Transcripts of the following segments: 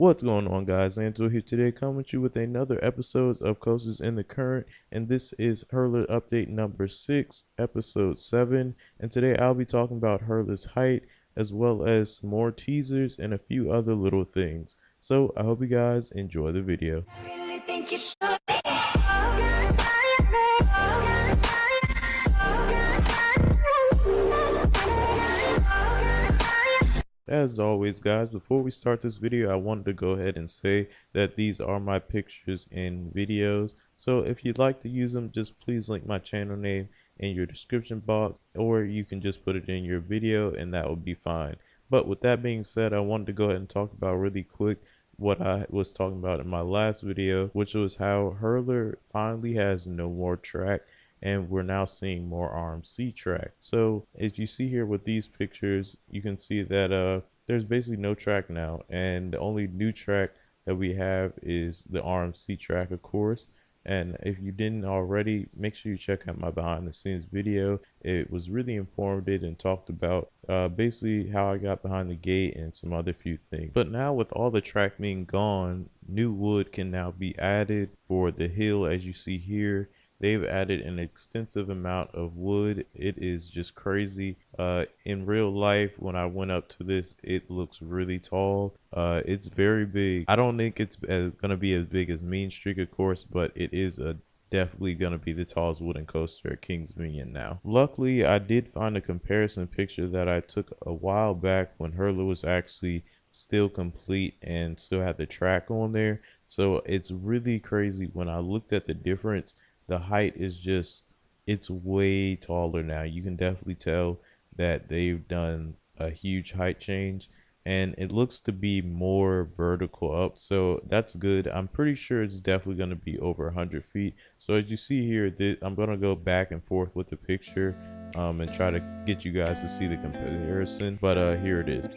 What's going on, guys? Angelo here today, coming at you with another episode of Coasters in the Current, and this is Hurler update number 6, episode 7. And today I'll be talking about Hurler's height, as well as some more teasers and a few other little things. So I hope you guys enjoy the video. As always, guys, before we start this video, I wanted to go ahead and say that these are my pictures and videos. So if you'd like to use them, just please link my channel name in your description box, or you can just put it in your video and that would be fine. But with that being said, I wanted to go ahead and talk about really quick what I was talking about in my last video, which was how Hurler finally has no more track, and we're now seeing more RMC track. So as you see here with these pictures, you can see that there's basically no track now, and the only new track that we have is the RMC track, of course. And if you didn't already, make sure you check out my behind the scenes video. It was really informative and talked about basically how I got behind the gate and some other few things. But now with all the track being gone, new wood can now be added for the hill. As you see here, they've added an extensive amount of wood. It is just crazy. In real life, when I went up to this, it looks really tall. It's very big. I don't think it's gonna be as big as Mean Streak, of course, but it is definitely gonna be the tallest wooden coaster at Kings Dominion now. Luckily, I did find a comparison picture that I took a while back when Hurler was actually still complete and still had the track on there. So it's really crazy when I looked at the difference. The height is just, it's way taller now. You can definitely tell that they've done a huge height change, and it looks to be more vertical up, so that's good. I'm pretty sure it's definitely going to be over 100 feet. So as you see here, I'm going to go back and forth with the picture and try to get you guys to see the comparison, but here it is.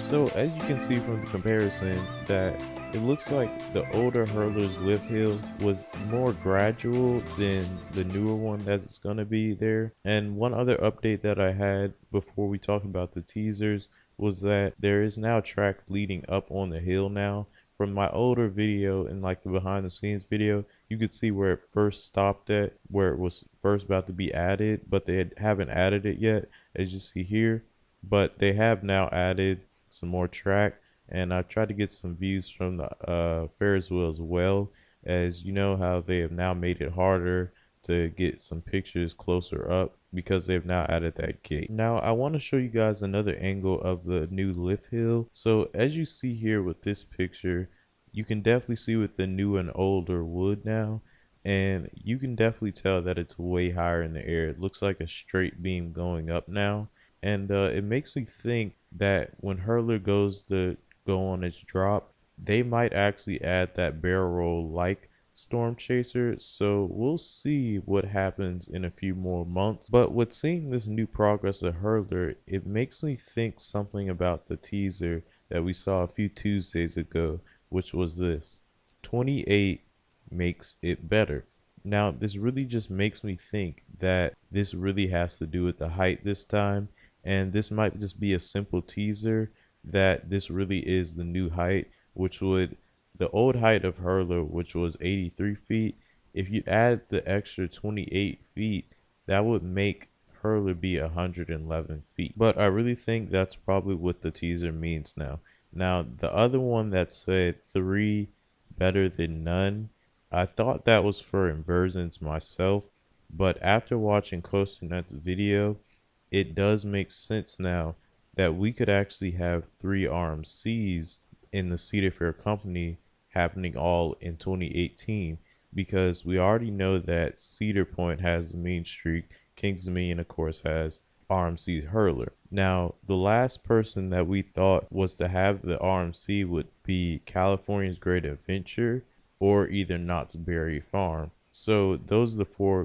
So as you can see from the comparison, that it looks like the older Hurler's lift hill was more gradual than the newer one that's going to be there. And one other update that I had before we talk about the teasers was that there is now track leading up on the hill now. From my older video and like the behind the scenes video, you could see where it first stopped at, where it was first about to be added, but they haven't added it yet, as you see here. But they have now added some more track, and I tried to get some views from the Ferris wheel as well, as you know how they have now made it harder to get some pictures closer up because they've now added that gate. Now I want to show you guys another angle of the new lift hill. So as you see here with this picture, you can definitely see with the new and older wood now, and you can definitely tell that it's way higher in the air. It looks like a straight beam going up now. And it makes me think that when Hurler goes to go on its drop, they might actually add that barrel roll like Storm Chaser. So we'll see what happens in a few more months. But with seeing this new progress of Hurler, it makes me think something about the teaser that we saw a few Tuesdays ago, which was this: 28 makes it better. Now this really just makes me think that this really has to do with the height this time. And this might just be a simple teaser that this really is the new height, which would, the old height of Hurler, which was 83 feet, if you add the extra 28 feet, that would make Hurler be 111 feet. But I really think that's probably what the teaser means now. Now, the other one that said 3 better than none, I thought that was for inversions myself, but after watching CoasterNet's video, it does make sense now that we could actually have 3 RMCs in the Cedar Fair company happening all in 2018, because we already know that Cedar Point has the Mean Streak, Kings Dominion of course has RMC Hurler. Now the last person that we thought was to have the RMC would be California's Great Adventure or either Knott's Berry Farm. So those are the 4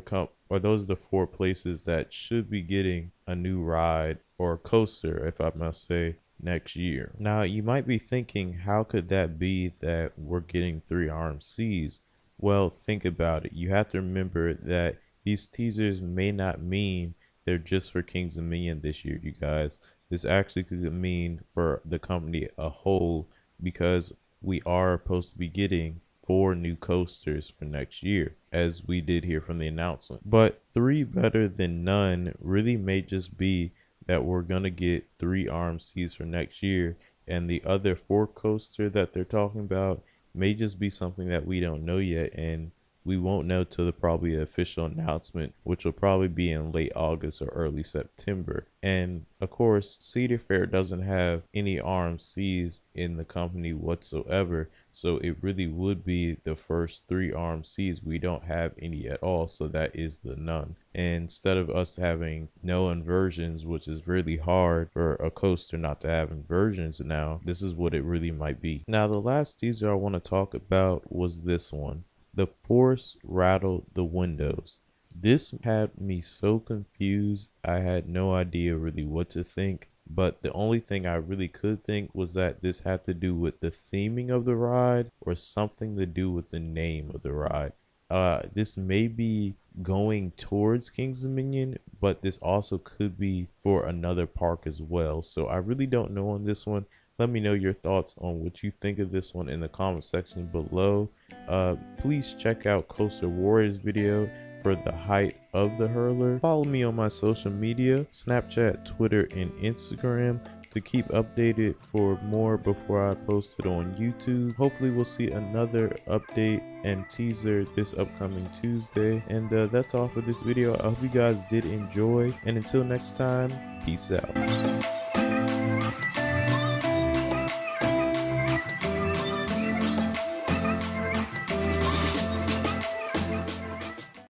or those are the 4 places that should be getting a new ride or coaster, if I must say, next year. Now, you might be thinking, how could that be that we're getting 3 RMCs? Well, think about it. You have to remember that these teasers may not mean they're just for Kings Dominion this year, you guys. This actually could mean for the company a whole, because we are supposed to be getting 4 new coasters for next year, as we did hear from the announcement. But 3 better than none really may just be that we're gonna get 3 RMCs for next year, and the other 4 coaster that they're talking about may just be something that we don't know yet, and we won't know till probably the official announcement, which will probably be in late August or early September. And of course, Cedar Fair doesn't have any RMCs in the company whatsoever, so it really would be the first 3 RMCs. We don't have any at all, so that is the none. And instead of us having no inversions, which is really hard for a coaster not to have inversions now, this is what it really might be. Now, the last teaser I want to talk about was this one. The force rattled the windows. This had me so confused. I had no idea really what to think, but the only thing I really could think was that this had to do with the theming of the ride or something to do with the name of the ride. This may be going towards Kings Dominion, but this also could be for another park as well. So I really don't know on this one. Let me know your thoughts on what you think of this one in the comment section below. Please check out Coaster Warriors video for the height of the hurler. Follow me on my social media, Snapchat, Twitter, and Instagram to keep updated for more before I post it on YouTube. Hopefully we'll see another update and teaser this upcoming Tuesday. And that's all for this video. I hope you guys did enjoy. And until next time, peace out.